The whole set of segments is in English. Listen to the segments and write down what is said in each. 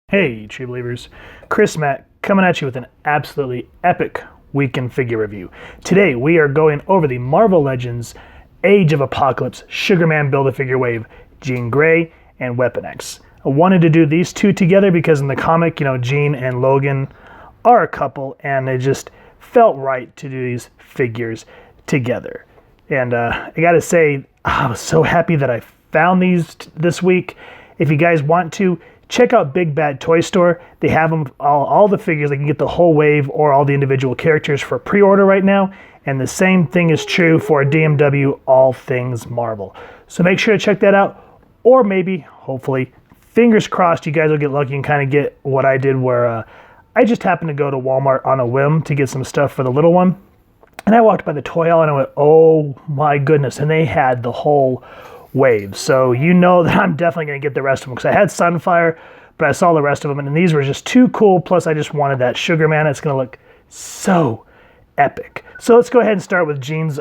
Hey, Tree Believers. Chris Mack coming at you with an absolutely epic weekend figure review. Today we are going over the Marvel Legends Age of Apocalypse Sugarman Build-A-Figure Wave, Jean Grey and Weapon X. I wanted to do these two together because in the comic, Jean and Logan are a couple and it just felt right to do these figures together. And I gotta say, I was so happy that I found these this week. If you guys want to, check out Big Bad Toy Store. They have them, all the figures. They can get the whole wave or all the individual characters for pre-order right now. And the same thing is true for DMW All Things Marvel. So make sure to check that out. Or maybe, hopefully, fingers crossed, you guys will get lucky and kind of get what I did where I just happened to go to Walmart on a whim to get some stuff for the little one. And I walked by the toy aisle and I went, oh my goodness. And they had the whole wave. So you know that I'm definitely going to get the rest of them because I had Sunfire, but I saw the rest of them and these were just too cool. Plus I just wanted that Sugarman. It's going to look so epic. So let's go ahead and start with Jean's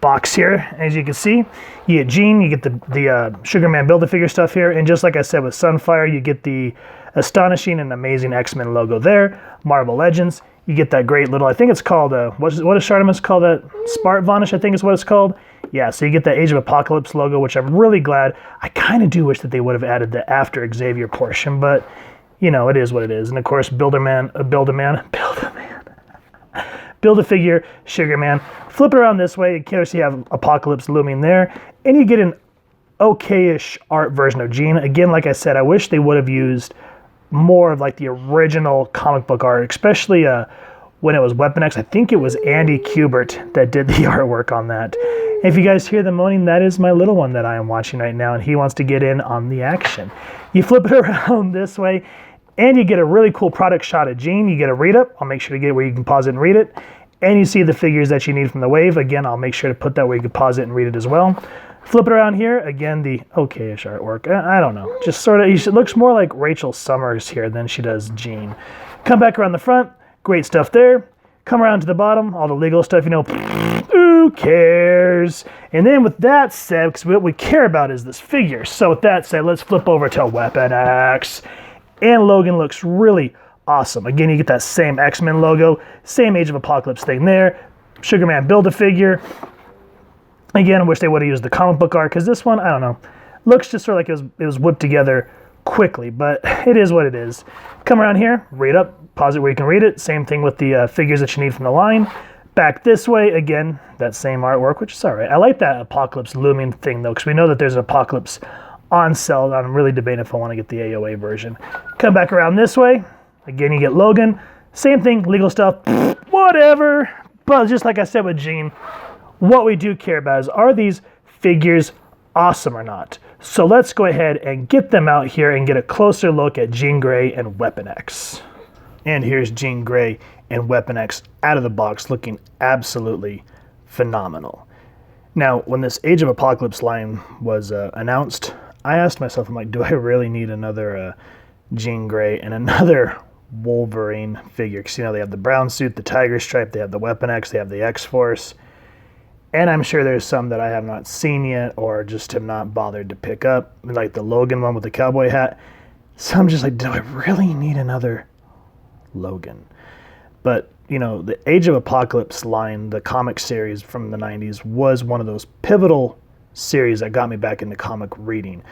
box here. As you can see, you get Jean, you get the Sugarman Build-A-Figure stuff here. And just like I said with Sunfire, you get the astonishing and amazing X-Men logo there. Marvel Legends. You get that great little, I think it's called, what does Shartimus call that? Spartvanish, I think is what it's called. Yeah, so you get that Age of Apocalypse logo, which I'm really glad. I kind of do wish that they would have added the After Xavier portion, but, it is what it is. And of course, Build-A-Figure, Sugarman. Flip it around this way, of course you have Apocalypse looming there, and you get an okay-ish art version of Jean. Again, like I said, I wish they would have used more of like the original comic book art, especially when it was Weapon X. I think it was Andy Kubert that did the artwork on that. If you guys hear the moaning, that is my little one that I am watching right now, and he wants to get in on the action. You flip it around this way, and you get a really cool product shot of Jean. You get a read-up. I'll make sure to get it where you can pause it and read it. And you see the figures that you need from the wave. Again, I'll make sure to put that where you can pause it and read it as well. Flip it around here. Again, the okay-ish artwork. I don't know. Just sort of, it looks more like Rachel Summers here than she does Jean. Come back around the front. Great stuff there. Come around to the bottom. All the legal stuff, who cares? And then with that said, because what we care about is this figure. So with that said, let's flip over to Weapon X. And Logan looks really awesome. Again, you get that same X-Men logo, same Age of Apocalypse thing there. Sugarman Build-A-Figure. Again, I wish they would have used the comic book art because this one, I don't know, looks just sort of like it was whipped together quickly, but it is what it is. Come around here, read up, pause it where you can read it. Same thing with the figures that you need from the line. Back this way, again, that same artwork, which is all right. I like that Apocalypse looming thing, though, because we know that there's an Apocalypse on sale. I'm really debating if I want to get the AOA version. Come back around this way. Again, you get Logan. Same thing, legal stuff, whatever. But just like I said with Jean, what we do care about is, are these figures awesome or not? So let's go ahead and get them out here and get a closer look at Jean Grey and Weapon X. And here's Jean Grey and Weapon X out of the box, looking absolutely phenomenal. Now, when this Age of Apocalypse line was announced, I asked myself, I'm like, do I really need another Jean Grey and another Wolverine figure? Because, they have the brown suit, the tiger stripe, they have the Weapon X, they have the X-Force. And I'm sure there's some that I have not seen yet or just have not bothered to pick up, like the Logan one with the cowboy hat. So I'm just like, do I really need another Logan? But, the Age of Apocalypse line, the comic series from the 90s, was one of those pivotal series that got me back into comic reading.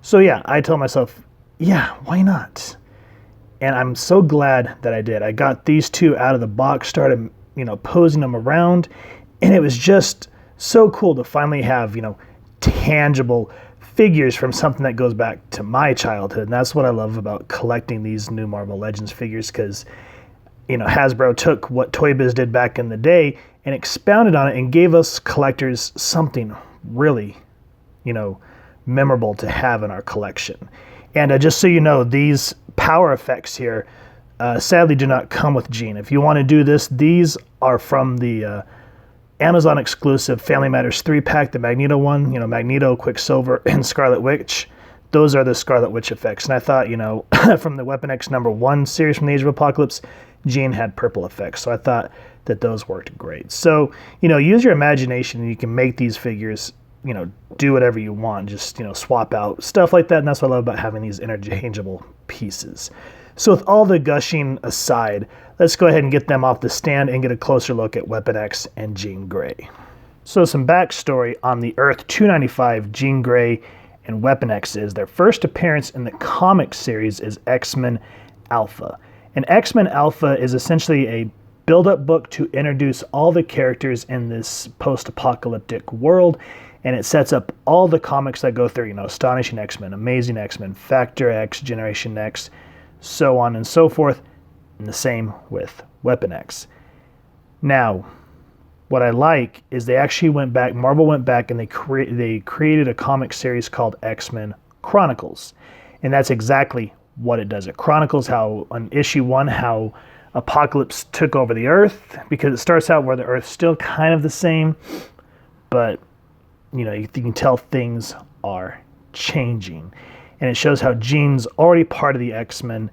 So yeah, I told myself, yeah, why not? And I'm so glad that I did. I got these two out of the box, started, posing them around, and it was just so cool to finally have, tangible figures from something that goes back to my childhood. And that's what I love about collecting these new Marvel Legends figures, because, Hasbro took what Toy Biz did back in the day and expounded on it and gave us collectors something really, memorable to have in our collection. And just so you know, these power effects here sadly do not come with Jean. If you want to do this, these are from the Amazon exclusive Family Matters 3-pack, the Magneto one, Magneto, Quicksilver, and Scarlet Witch. Those are the Scarlet Witch effects. And I thought, from the Weapon X #1 series from the Age of Apocalypse, Jean had purple effects. So I thought that those worked great. So, use your imagination and you can make these figures, do whatever you want. Just, swap out stuff like that. And that's what I love about having these interchangeable pieces. So with all the gushing aside, let's go ahead and get them off the stand and get a closer look at Weapon X and Jean Grey. So some backstory on the Earth 295 Jean Grey and Weapon X is their first appearance in the comic series is X-Men Alpha. And X-Men Alpha is essentially a build-up book to introduce all the characters in this post-apocalyptic world, and it sets up all the comics that go through, you know, Astonishing X-Men, Amazing X-Men, Factor X, Generation X, so on and so forth, and the same with Weapon X. Now, what I like is they actually went back, Marvel went back and they created a comic series called X-Men Chronicles, and that's exactly what it does. It chronicles how, on issue 1, how Apocalypse took over the Earth, because it starts out where the Earth's still kind of the same, but you know, you can tell things are changing. And it shows how Jean's already part of the X-Men,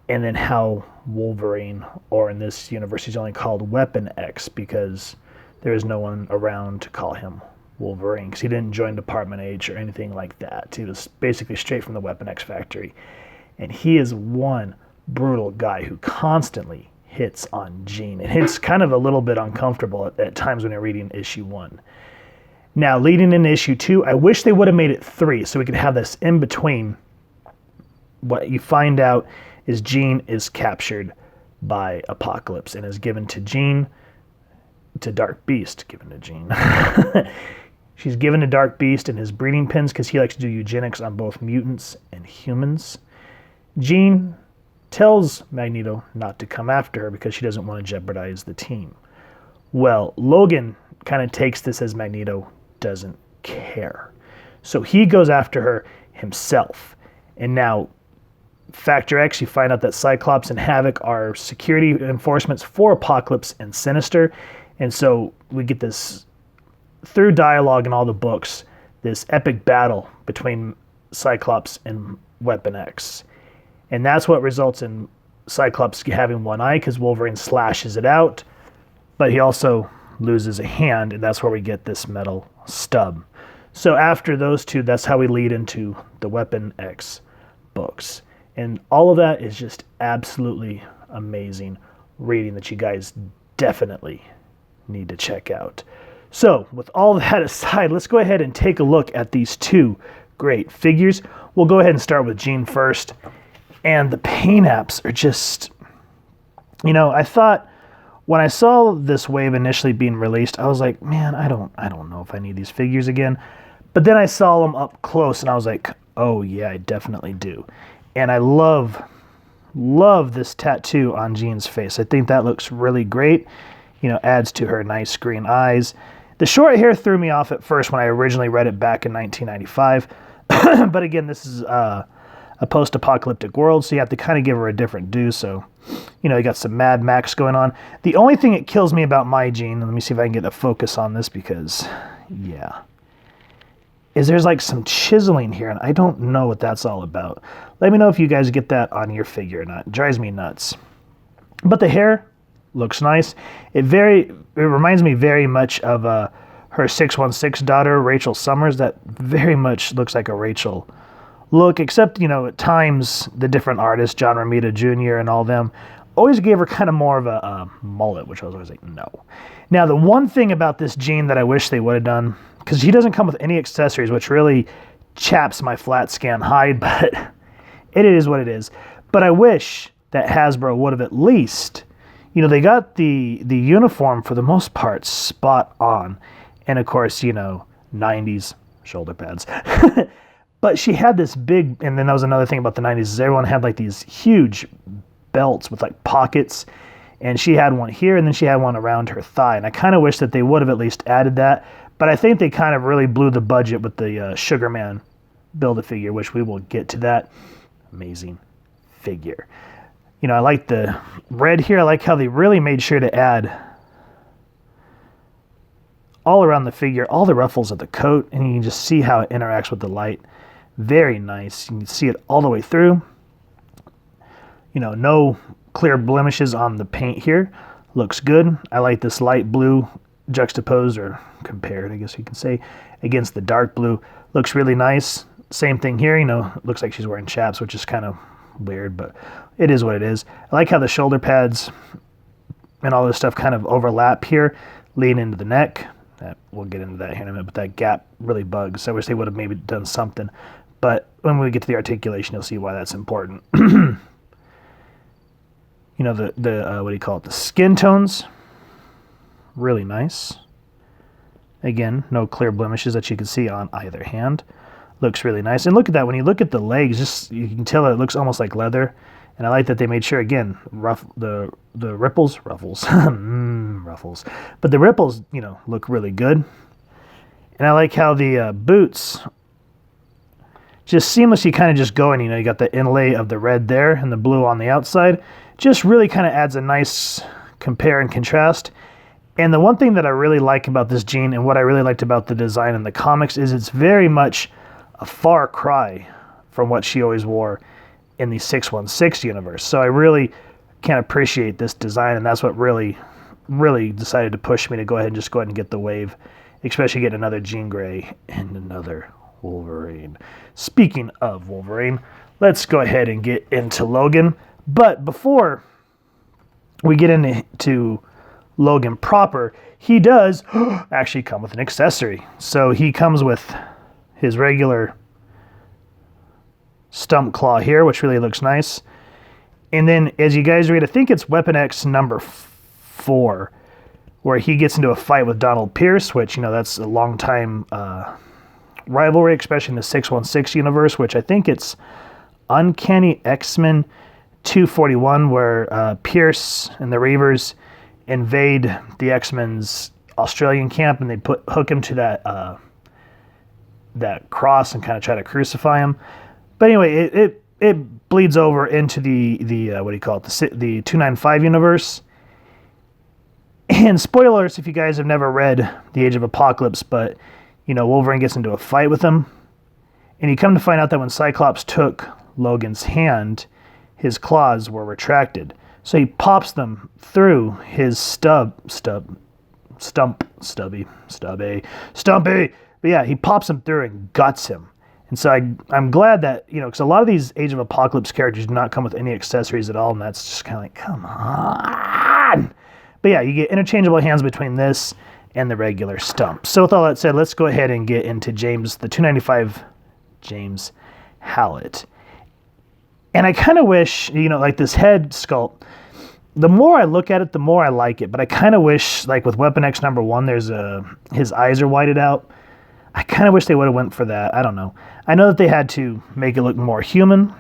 and then how Wolverine, or in this universe he's only called Weapon X because there is no one around to call him Wolverine, because he didn't join Department H or anything like that. He was basically straight from the Weapon X factory. And he is one brutal guy who constantly hits on Jean. And it's kind of a little bit uncomfortable at times when you're reading issue 1. Now, leading into issue 2, I wish they would have made it 3 so we could have this in between. What you find out is Jean is captured by Apocalypse and is given to Jean, to Dark Beast, given to Jean. She's given to Dark Beast in his breeding pens because he likes to do eugenics on both mutants and humans. Jean tells Magneto not to come after her because she doesn't want to jeopardize the team. Well, Logan kind of takes this as Magneto doesn't care. So he goes after her himself. And now, Factor X, you find out that Cyclops and Havoc are security enforcements for Apocalypse and Sinister. And so we get this, through dialogue in all the books, this epic battle between Cyclops and Weapon X. And that's what results in Cyclops having one eye because Wolverine slashes it out, but he also loses a hand, and that's where we get this metal stub. So after those two, that's how we lead into the Weapon X books. And all of that is just absolutely amazing reading that you guys definitely need to check out. So with all that aside, let's go ahead and take a look at these two great figures. We'll go ahead and start with Jean first. And the paint apps are just, you know, I thought when I saw this wave initially being released, I was like, man, I don't know if I need these figures again. But then I saw them up close and I was like, oh yeah, I definitely do. And I love this tattoo on Jean's face. I think that looks really great. You know, adds to her nice green eyes. The short hair threw me off at first when I originally read it back in 1995. But again, this is a post-apocalyptic world, so you have to kind of give her a different due. So, you know, you got some Mad Max going on. The only thing that kills me about my Jean, let me see if I can get a focus on this because, yeah, is there's like some chiseling here, and I don't know what that's all about. Let me know if you guys get that on your figure or not. It drives me nuts. But the hair looks nice. It reminds me very much of her 616 daughter, Rachel Summers. That very much looks like a Rachel look, except, you know, at times the different artists, John Romita Jr. and all them, always gave her kind of more of a mullet, which I was always like, no. Now, the one thing about this Jean that I wish they would have done, because she doesn't come with any accessories, which really chaps my flat scan hide, but it is what it is. But I wish that Hasbro would have at least, you know, they got the uniform for the most part spot on. And of course, you know, 90s shoulder pads. But she had this big, and then that was another thing about the 90s, is everyone had like these huge belts with like pockets, and she had one here, and then she had one around her thigh, and I kind of wish that they would have at least added that, but I think they kind of really blew the budget with the Sugar Man Build-A-Figure, which we will get to that. Amazing figure. You know, I like the red here. I like how they really made sure to add all around the figure, all the ruffles of the coat, and you can just see how it interacts with the light. Very nice. You can see it all the way through. You know, no clear blemishes on the paint here. Looks good. I like this light blue juxtaposed, or compared, I guess you can say, against the dark blue. Looks really nice. Same thing here, you know, looks like she's wearing chaps, which is kind of weird, but it is what it is. I like how the shoulder pads and all this stuff kind of overlap here, lean into the neck. We'll get into that here in a minute, but that gap really bugs. I wish they would have maybe done something. But when we get to the articulation, you'll see why that's important. You know, the what do you call it? The skin tones, really nice. Again, no clear blemishes that you can see on either hand. Looks really nice. And look at that. When you look at the legs, just you can tell it looks almost like leather. And I like that they made sure, again, the ruffles, ruffles. But the ripples, you know, look really good. And I like how the boots just seamlessly kind of just going. You know, you got the inlay of the red there and the blue on the outside. Just really kind of adds a nice compare and contrast. And the one thing that I really like about this jean and what I really liked about the design in the comics is it's very much a far cry from what she always wore in the 616 universe. So I really can appreciate this design, and that's what really decided to push me to go ahead and get the wave, especially get another Jean Grey and another Wolverine. Speaking of Wolverine, let's go ahead and get into Logan. But before we get into Logan proper, he does actually come with an accessory. So he comes with his regular stump claw here, which really looks nice. And then as you guys read, I think it's Weapon X number 4, where he gets into a fight with Donald Pierce, which, you know, that's a long time rivalry, especially in the 616 universe, which I think it's Uncanny X-Men 241, where Pierce and the Reavers invade the X-Men's Australian camp, and they hook him to that cross and kind of try to crucify him. But anyway, it bleeds over into the what do you call it, the 295 universe. And spoilers if you guys have never read The Age of Apocalypse, but you know, Wolverine gets into a fight with him, and you come to find out that when Cyclops took Logan's hand, his claws were retracted. So he pops them through his stumpy. But yeah, he pops them through and guts him. And so I'm glad that, you know, because a lot of these Age of Apocalypse characters do not come with any accessories at all, and that's just kind of like, come on. But yeah, you get interchangeable hands between this and the regular stump. So with all that said, let's go ahead and get into James, the 295 James Hallett. And I kind of wish, you know, like this head sculpt, the more I look at it, the more I like it. But I kind of wish, like with Weapon X number 1, his eyes are whited out. I kind of wish they would have went for that. I don't know. I know that they had to make it look more human.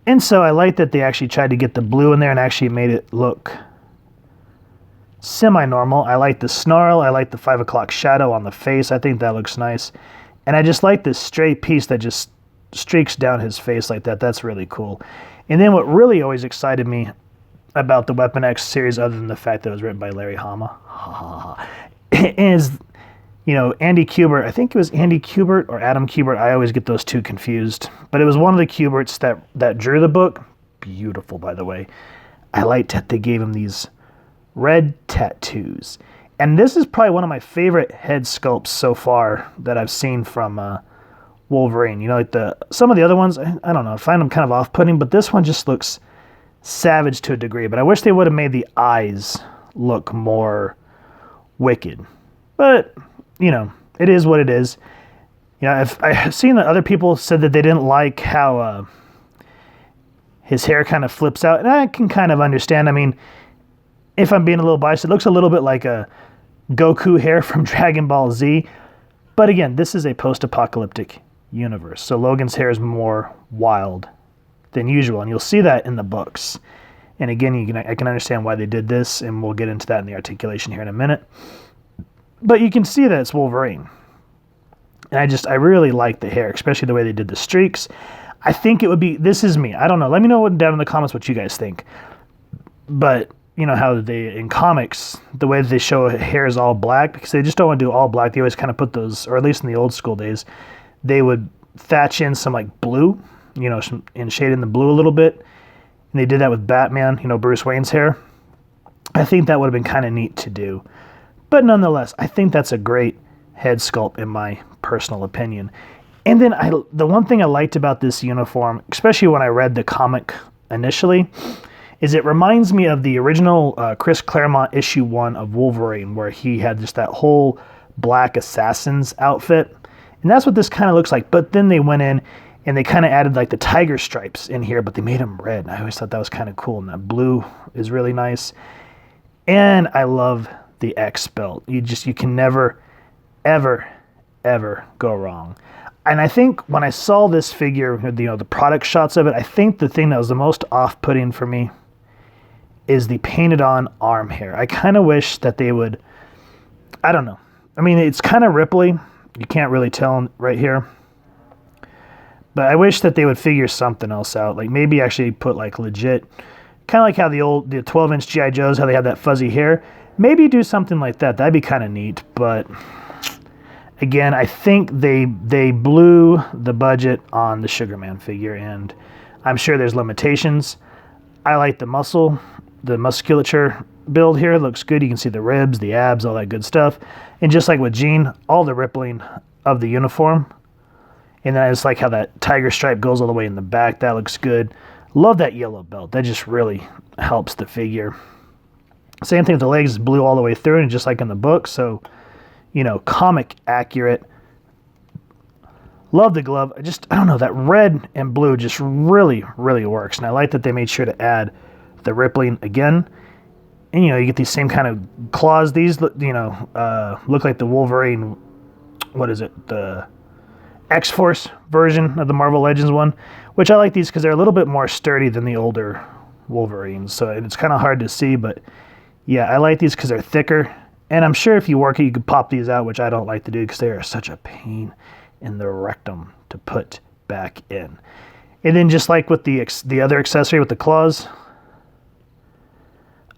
And so I like that they actually tried to get the blue in there and actually made it look semi-normal. I like the snarl. I like the 5 o'clock shadow on the face. I think that looks nice. And I just like this straight piece that just streaks down his face like that. That's really cool. And then what really always excited me about the Weapon X series, other than the fact that it was written by Larry Hama, is, you know, Andy Kubert. I think it was Andy Kubert or Adam Kubert. I always get those two confused. But it was one of the Kuberts that drew the book. Beautiful, by the way. I liked that they gave him these red tattoos. And this is probably one of my favorite head sculpts so far that I've seen from Wolverine. You know, like some of the other ones, I don't know, I find them kind of off-putting, but this one just looks savage to a degree. But I wish they would have made the eyes look more wicked. But, you know, it is what it is. You know, I've seen that other people said that they didn't like how his hair kind of flips out, and I can kind of understand. I mean, if I'm being a little biased, it looks a little bit like a Goku hair from Dragon Ball Z. But again, this is a post-apocalyptic universe, so Logan's hair is more wild than usual, and you'll see that in the books. And again, I can understand why they did this, and we'll get into that in the articulation here in a minute. But you can see that it's Wolverine. And I really like the hair, especially the way they did the streaks. I think it would be, this is me, I don't know. Let me know down in the comments what you guys think. But, you know, how they, in comics, the way that they show hair is all black, because they just don't want to do all black. They always kind of put those, or at least in the old school days, they would thatch in some like blue, you know, and shade in the blue a little bit. And they did that with Batman, you know, Bruce Wayne's hair. I think that would have been kind of neat to do. But nonetheless, I think that's a great head sculpt in my personal opinion. And then the one thing I liked about this uniform, especially when I read the comic initially, is it reminds me of the original Chris Claremont issue 1 of Wolverine, where he had just that whole black assassin's outfit. And that's what this kind of looks like. But then they went in and they kind of added like the tiger stripes in here, but they made them red. And I always thought that was kind of cool. And that blue is really nice. And I love the X belt. You can never, ever, ever go wrong. And I think when I saw this figure, the product shots of it, I think the thing that was the most off-putting for me is the painted on arm hair. I kind of wish that they would, I don't know. I mean, it's kind of ripply. You can't really tell right here. But I wish that they would figure something else out. Like maybe actually put like legit, kind of like how the 12-inch G.I. Joes, how they have that fuzzy hair. Maybe do something like that. That'd be kind of neat. But again, I think they blew the budget on the Sugar Man figure. And I'm sure there's limitations. I like the musculature build here. It looks good. You can see the ribs, the abs, all that good stuff. And just like with Jean, all the rippling of the uniform. And then I just like how that tiger stripe goes all the way in the back. That looks good. Love that yellow belt. That just really helps the figure. Same thing with the legs, blue all the way through, and just like in the book. So, comic accurate. Love the glove. I don't know, that red and blue just really, really works. And I like that they made sure to add the rippling again. And, you get these same kind of claws. These, look like the Wolverine, what is it? The X-Force version of the Marvel Legends one, which I like these because they're a little bit more sturdy than the older Wolverines. So it's kind of hard to see, but yeah, I like these because they're thicker. And I'm sure if you work it, you could pop these out, which I don't like to do because they are such a pain in the rectum to put back in. And then just like with the other accessory with the claws,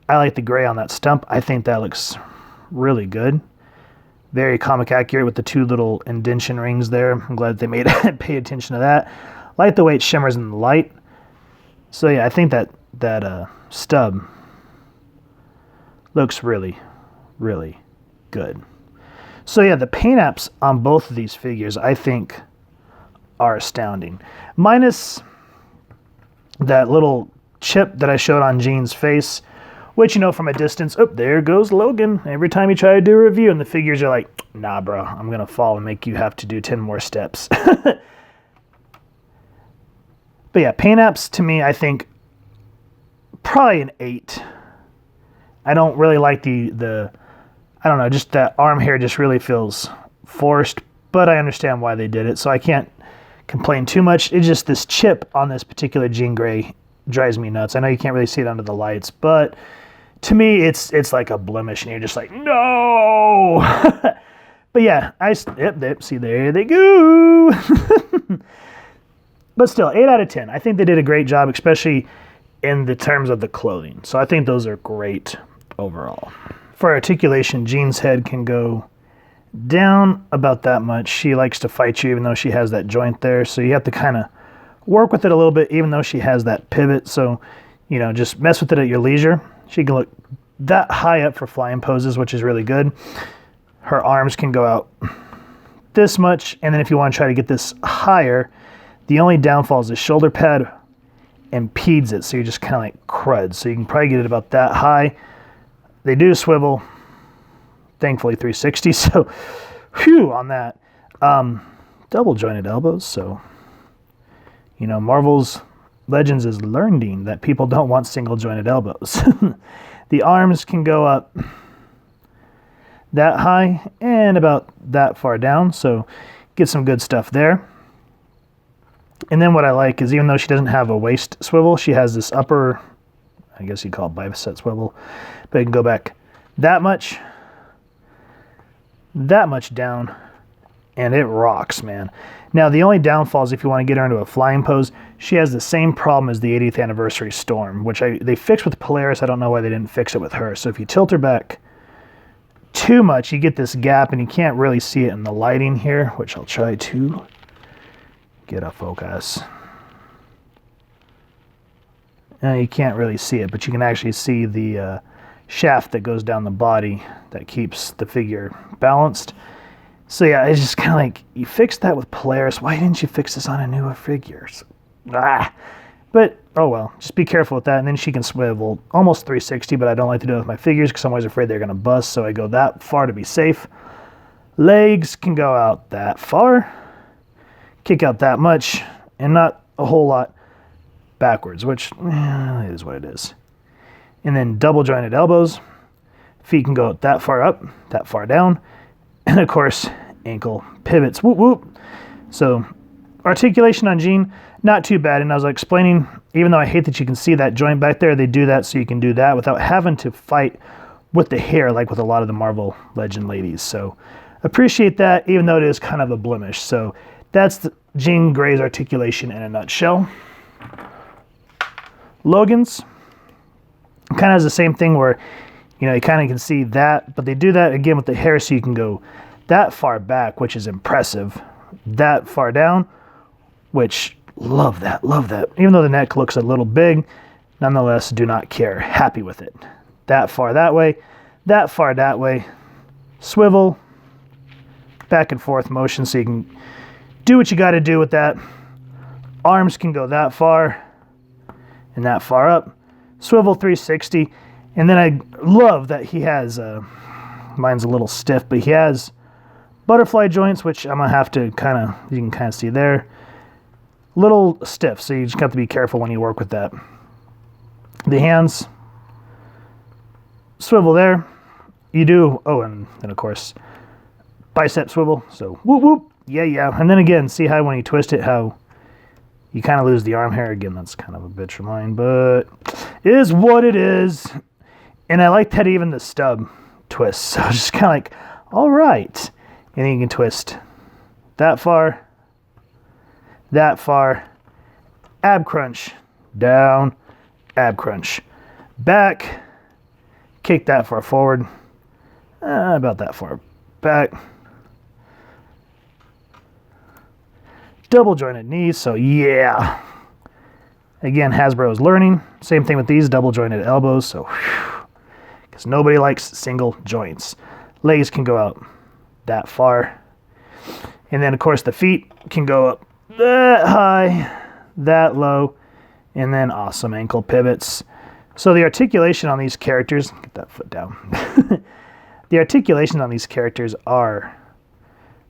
I like the gray on that stump. I think that looks really good. Very comic accurate with the 2 little indentation rings there. I'm glad they made pay attention to that. Like the way it shimmers in the light. So yeah, I think that stub looks really, really good. So yeah, the paint apps on both of these figures I think are astounding. Minus that little chip that I showed on Jean's face, which, from a distance, oh, there goes Logan. Every time you try to do a review, and the figures are like, nah, bro, I'm going to fall and make you have to do 10 more steps. But yeah, paint apps, to me, I think, probably an 8. I don't really like the I don't know, just that arm hair just really feels forced, but I understand why they did it, so I can't complain too much. It's just this chip on this particular Jean Grey drives me nuts. I know you can't really see it under the lights, but to me, it's like a blemish, and you're just like, no! But yeah, see, there they go! But still, 8 out of 10. I think they did a great job, especially in the terms of the clothing. So I think those are great overall. For articulation, Jean's head can go down about that much. She likes to fight you even though she has that joint there, so you have to kind of work with it a little bit even though she has that pivot. So, just mess with it at your leisure. She can look that high up for flying poses, which is really good. Her arms can go out this much, and then if you want to try to get this higher, the only downfall is the shoulder pad impedes it, so you're just kind of like crud. So you can probably get it about that high. They do swivel, thankfully 360, so whew on that. Double jointed elbows, so Marvel's Legends is learning that people don't want single jointed elbows. The arms can go up that high and about that far down, so get some good stuff there. And then what I like is, even though she doesn't have a waist swivel, she has this upper, I guess you'd call it bicep swivel, but you can go back that much down, and it rocks, man. Now, the only downfall is if you want to get her into a flying pose, she has the same problem as the 80th anniversary Storm, which they fixed with Polaris. I don't know why they didn't fix it with her. So if you tilt her back too much, you get this gap, and you can't really see it in the lighting here, which I'll try to get a focus. You can't really see it, but you can actually see the shaft that goes down the body that keeps the figure balanced. So yeah, it's just kind of like, you fixed that with Polaris. Why didn't you fix this on a newer figure? But, oh well, just be careful with that. And then she can swivel almost 360, but I don't like to do it with my figures because I'm always afraid they're going to bust. So I go that far to be safe. Legs can go out that far. Kick out that much. And not a whole lot backwards, which is what it is. And then double jointed elbows. Feet can go that far up, that far down. And of course, ankle pivots. Whoop, whoop. So articulation on Jean, not too bad. And I was explaining, even though I hate that you can see that joint back there, they do that so you can do that without having to fight with the hair like with a lot of the Marvel Legend ladies. So appreciate that, even though it is kind of a blemish. So that's Jean Grey's articulation in a nutshell. Logan's kind of has the same thing where, you know, you kind of can see that, but they do that again with the hair so you can go that far back, which is impressive. That far down, which love that. Even though the neck looks a little big, nonetheless, do not care. Happy with it. That far that way, that far that way. Swivel, back and forth motion so you can do what you got to do with that. Arms can go that far and that far up. Swivel 360. And then I love that he has, mine's a little stiff, but he has butterfly joints, which I'm going to have to kind of, you can kind of see there. Little stiff, so you just have to be careful when you work with that. The hands, swivel there. You do, oh, and then of course, bicep swivel. So whoop, whoop, yeah. And then again, see how when you twist it, how you kind of lose the arm hair. Again, that's kind of a bitch of mine, but it is what it is. And I like that even the stub twists. So it's just kind of like, all right. And then you can twist that far, ab crunch, down, ab crunch, back, kick that far forward, about that far back, double jointed knees, so yeah. Again, Hasbro is learning. Same thing with these double jointed elbows, so because nobody likes single joints. Legs can go out that far. And then, of course, the feet can go up that high, that low, and then awesome ankle pivots. So the articulation on these characters, get that foot down. The articulation on these characters are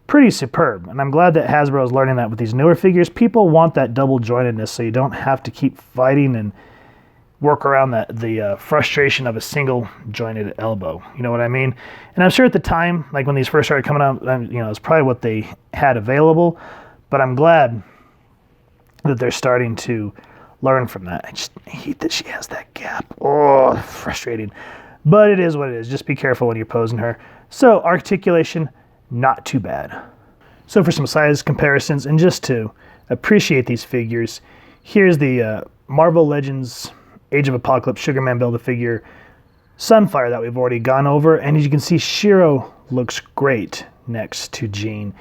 pretty superb. And I'm glad that Hasbro is learning that with these newer figures. People want that double jointedness so you don't have to keep fighting and work around the frustration of a single jointed elbow. You know what I mean? And I'm sure at the time, like when these first started coming out, you know, it's probably what they had available. But I'm glad that they're starting to learn from that. I just hate that she has that gap. Oh, frustrating. But it is what it is. Just be careful when you're posing her. So articulation, not too bad. So for some size comparisons and just to appreciate these figures, here's the Marvel Legends Age of Apocalypse Sugarman Build-A-Figure Sunfire that we've already gone over. And as you can see, Shiro looks great next to Jean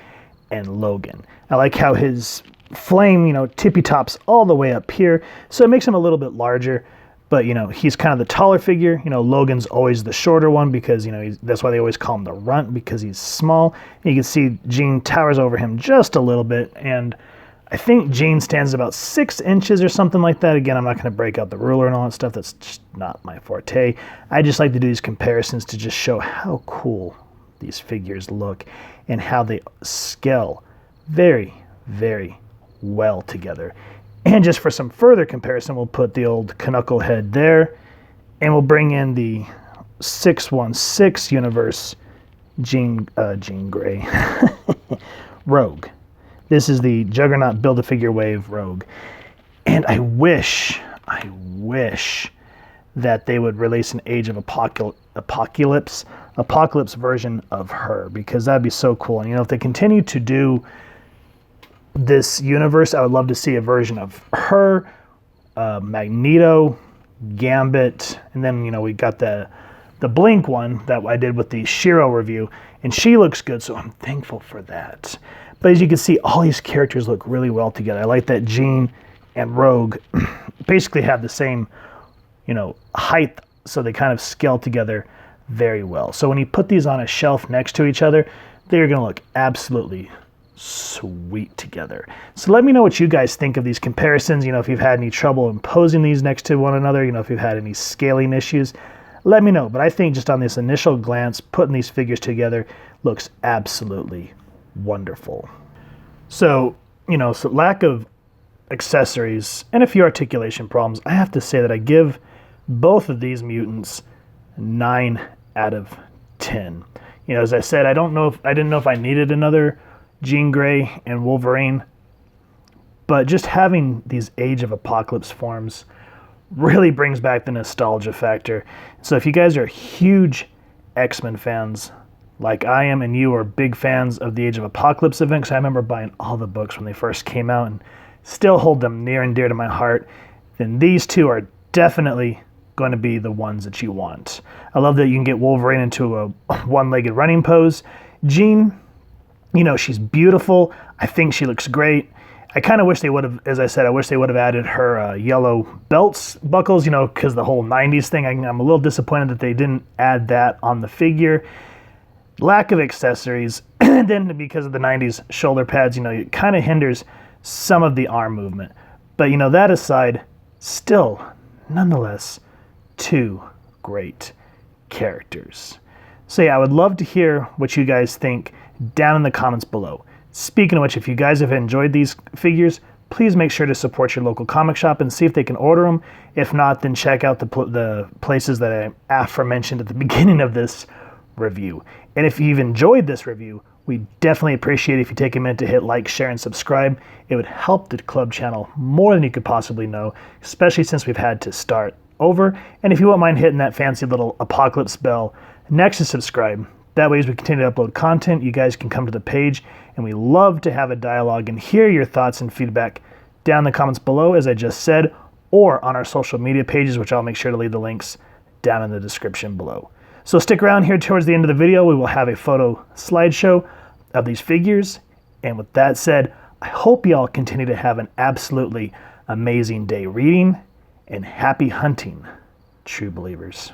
and Logan. I like how his flame, you know, tippy tops all the way up here. So it makes him a little bit larger. But, you know, he's kind of the taller figure. You know, Logan's always the shorter one because, you know, that's why they always call him the runt, because he's small. And you can see Jean towers over him just a little bit. And I think Jean stands about 6 inches or something like that. Again, I'm not going to break out the ruler and all that stuff. That's just not my forte. I just like to do these comparisons to just show how cool these figures look and how they scale very, very well together. And just for some further comparison, we'll put the old Knuckle head there, and we'll bring in the 616 universe Jean Grey Rogue. This is the Juggernaut Build-A-Figure Wave Rogue. And I wish that they would release an Age of Apocalypse version of her, because that'd be so cool. And, you know, if they continue to do this universe, I would love to see a version of her, Magneto, Gambit, and then, you know, we got the Blink one that I did with the Shiro review, and she looks good, so I'm thankful for that. But as you can see, all these characters look really well together. I like that Jean and Rogue basically have the same, you know, height, so they kind of scale together very well. So when you put these on a shelf next to each other, they're going to look absolutely sweet together. So let me know what you guys think of these comparisons. You know, if you've had any trouble imposing these next to one another, you know, if you've had any scaling issues, let me know. But I think just on this initial glance, putting these figures together looks absolutely wonderful. So, you know, so lack of accessories and a few articulation problems, I have to say that I give both of these mutants 9 out of 10. You know, as I said, I didn't know if I needed another Jean Grey and Wolverine, but just having these Age of Apocalypse forms really brings back the nostalgia factor. So if you guys are huge X-Men fans like I am, and you are big fans of the Age of Apocalypse events, I remember buying all the books when they first came out and still hold them near and dear to my heart, then these two are definitely going to be the ones that you want. I love that you can get Wolverine into a one-legged running pose. Jean, you know, she's beautiful. I think she looks great. I kind of wish they would have, as I said, I wish they would have added her yellow belts, buckles, you know, because the whole 90s thing, I'm a little disappointed that they didn't add that on the figure. Lack of accessories, and then because of the 90s shoulder pads, you know, it kind of hinders some of the arm movement. But, you know, that aside, still, nonetheless, two great characters. So yeah, I would love to hear what you guys think down in the comments below. Speaking of which, if you guys have enjoyed these figures, please make sure to support your local comic shop and see if they can order them. If not, then check out the places that I aforementioned at the beginning of this review. And if you've enjoyed this review, we definitely appreciate it if you take a minute to hit like, share, and subscribe. It would help the club channel more than you could possibly know, especially since we've had to start over. And if you won't mind hitting that fancy little apocalypse bell next to subscribe, that way as we continue to upload content, you guys can come to the page, and we love to have a dialogue and hear your thoughts and feedback down in the comments below, as I just said, or on our social media pages, which I'll make sure to leave the links down in the description below. So stick around here towards the end of the video. We will have a photo slideshow of these figures. And with that said, I hope y'all continue to have an absolutely amazing day reading, and happy hunting, true believers.